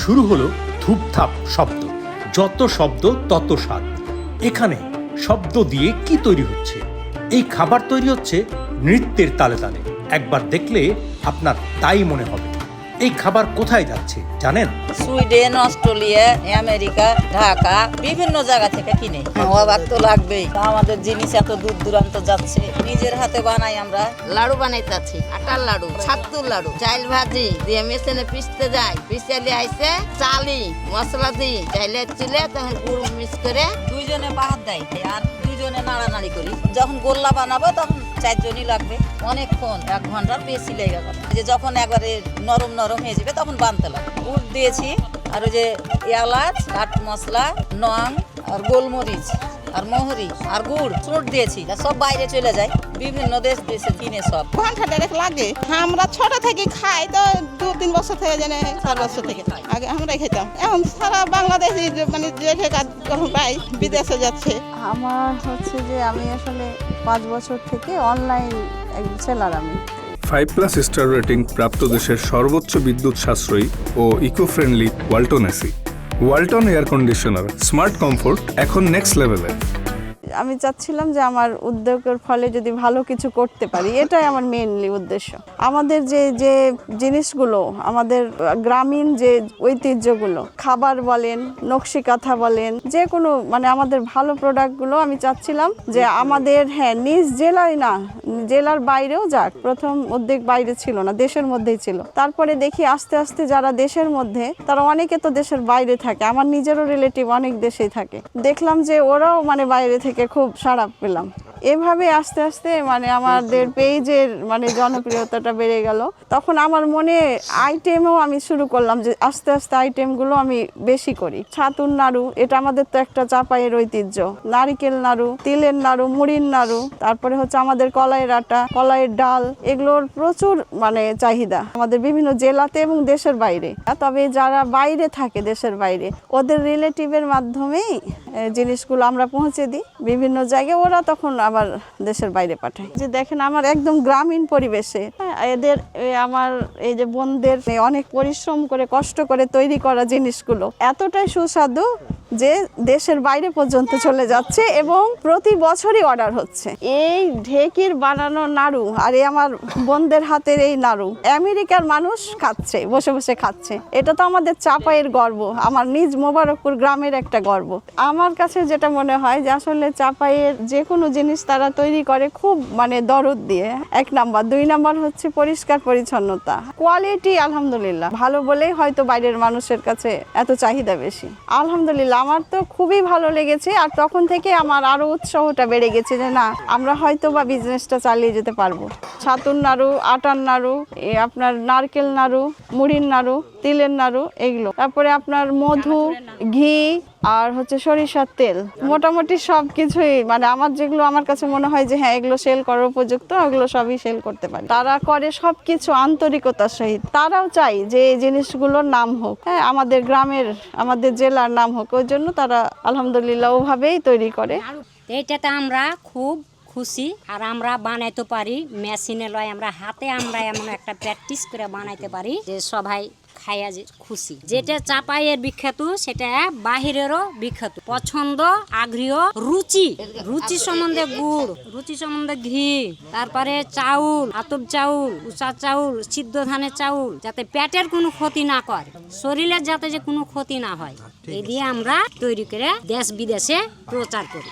শুরু হলো ধূপধাপ শব্দ। যত শব্দ তত স্বাদ। এখানে শব্দ দিয়ে কি তৈরি হচ্ছে? এই খাবার তৈরি হচ্ছে নৃত্যের তালে তালে। একবার দেখলে আপনার তাই মনে হবে। এই খাবার কোথায় যাচ্ছে জানেন? সুইডেন, অস্ট্রেলিয়া, আমেরিকা, ঢাকা, বিভিন্ন জায়গা থেকে কিনে। অবাক তো লাগবেই, আমাদের জিনিস এত দূর দূরান্ত যাচ্ছে। নিজের হাতে বানাই আমরা। লাড়ু বানাইতেছি, আটার লাড়ু, ছাতুর লাড়ু, চাইল ভাজি দিয়ে মেশিনে পিষতে যাই, পিছালি আইসে চালি মশলা দিই, চাইলে চিলে তখন গুড় মিক্স করে দুইজনে বাহাত দেয় আর দুইজনে নাড়ানাড়ি করি। যখন গোল্লা বানাবো তখন 4 জনই লাগবে। অনেকক্ষণ, 1 ঘন্টার বেশি লেগে গেল। যে যখন একবারে নরম নরম হয়ে যাবে তখন বানতে লাগবে। গুড় দিয়েছি আর ওই যে এলাচ, কাঠ মশলা, লং আর গোলমরিচ আর মোহরি আর গুড় চুট দিয়েছি। সব বাইরে চলে যায়, বিভিন্ন দেশ দেশে কিনে সব। ঘন্টা দেড়েক লাগে। আমরা ছোট থেকে খাই, তো 2-3 বছর থেকে জানে 4 বছর থেকে আগে আমরাই খেতাম। এখন সারা বাংলাদেশে মানে যে কাজ পাই বিদেশে যাচ্ছে। আমার হচ্ছে যে আমি আসলে 5 বছর থেকে অনলাইন সেলার। আমি 5+ স্টার রেটিং প্রাপ্ত দেশের সর্বোচ্চ বিদ্যুৎ সাশ্রয়ী ও eco friendly Walton AC. Walton air conditioner, smart comfort এখন নেক্সট লেভেলে। আমি চাচ্ছিলাম যে আমার উদ্যোগের ফলে যদি ভালো কিছু করতে পারি, এটাই আমার মেইনলি উদ্দেশ্য। আমাদের যে যে জিনিসগুলো, আমাদের গ্রামীণ যে ঐতিহ্যগুলো, খাবার বলেন, নকশি কাঁথা বলেন, যে কোনো মানে আমাদের ভালো প্রোডাক্টগুলো আমি চাচ্ছিলাম যে আমাদের নিজ জেলায় না, জেলার বাইরেও যাক। প্রথম উদ্যোগ বাইরে ছিল না, দেশের মধ্যেই ছিল। তারপরে দেখি আস্তে আস্তে যারা দেশের মধ্যে, তারা অনেকে তো দেশের বাইরে থাকে। আমার নিজেরও রিলেটিভ অনেক দেশেই থাকে। দেখলাম যে ওরাও মানে বাইরে থেকে খুব সাড়া পেলাম। এভাবে আস্তে আস্তে মানে আমাদের পেজের মানে জনপ্রিয়তাটা বেড়ে গেল। তখন আমার মনে আইটেমও আমি শুরু করলাম যে আস্তে আস্তে আইটেমগুলো আমি বেশি করি। ছাতুর নাড়ু, এটা আমাদের তো একটা চাপাইয়ের ঐতিহ্য। নারিকেল নাড়ু, তিলের নাড়ু, মুড়ির নাড়ু, তারপরে হচ্ছে আমাদের কলাইয়ের আটা, কলাইয়ের ডাল, এগুলোর প্রচুর মানে চাহিদা আমাদের বিভিন্ন জেলাতে এবং দেশের বাইরে। তবে যারা বাইরে থাকে, দেশের বাইরে, ওদের রিলেটিভের মাধ্যমেই জিনিসগুলো আমরা পৌঁছে দিই বিভিন্ন জায়গায়। ওরা তখন আবার দেশের বাইরে পাঠায়। যে দেখেন আমার একদম গ্রামীণ পরিবেশে এদের আমার এই যে বোনদের অনেক পরিশ্রম করে কষ্ট করে তৈরি করা জিনিসগুলো এতটাই সুস্বাদু যে দেশের বাইরে পর্যন্ত চলে যাচ্ছে এবং প্রতি বছরই অর্ডার হচ্ছে। এই ঢেকির বানানো নাড়ু আর এই আমার বোনদের হাতের এই নাড়ু আমেরিকার মানুষ খাচ্ছে, বসে বসে খাচ্ছে। এটা তো আমাদের চাপাইয়ের গর্ব, আমার নিজ মোবারকপুর গ্রামের একটা গর্ব। আমার কাছে যেটা মনে হয় যে আসলে চাপাইয়ের যে কোনো জিনিস তারা তৈরি করে খুব মানে দরদ দিয়ে। 1 নাম্বার। 2 নাম্বার হচ্ছে পরিষ্কার পরিচ্ছন্নতা, কোয়ালিটি আলহামদুলিল্লাহ ভালো বলেই হয়তো বাইরের মানুষের কাছে এত চাহিদা বেশি। আলহামদুলিল্লাহ আমার তো খুবই ভালো লেগেছে। আর তখন থেকে আমার আরো উৎসাহটা বেড়ে গেছে যে না, আমরা হয়তো বা বিজনেসটা চালিয়ে যেতে পারবো। ছাতুর নাড়ু, আটার নাড়ু, আপনার নারকেল নাড়ু, মুড়ির নাড়ু, তিলের নাড়ু, এগুলো। তারপরে আপনার মধু, ঘি আর হচ্ছে সরিষার তেল, মোটামুটি সব কিছুই মানে আমার যেগুলো আমার কাছে মনে হয় যে এগুলো সেল করার উপযুক্ত, ওগুলো সবই সেল করতে পারে। তারা করে সব কিছু আন্তরিকতার সহিত। তারাও চাই যে এই জিনিসগুলোর নাম হোক, আমাদের গ্রামের, আমাদের জেলার নাম হোক। ওই জন্য তারা আলহামদুলিল্লাহ ওভাবেই তৈরি করে। এইটাতে আমরা খুব খুশি। আর আমরা বানাইতে পারি মেশিনে লয়, আমরা হাতে আমরা এমন একটা প্র্যাকটিস করে বানাইতে পারি যে সবাই খাইয়া যে খুশি। যেটা চাপাইয়ের বিখ্যাত সেটা বাহিরেরও বিখ্যাত। পছন্দ, আগ্রহ, রুচি, রুচি সম্বন্ধে গুড়, রুচি সম্বন্ধে ঘি, তারপরে চাউল, আতপ চাউল, উষা চাউল, সিদ্ধ ধানের চাউল, যাতে পেটের কোনো ক্ষতি না করে, শরীরের যাতে যে কোনো ক্ষতি না হয়, এই দিয়ে আমরা তৈরি করে দেশ বিদেশে প্রচার করি।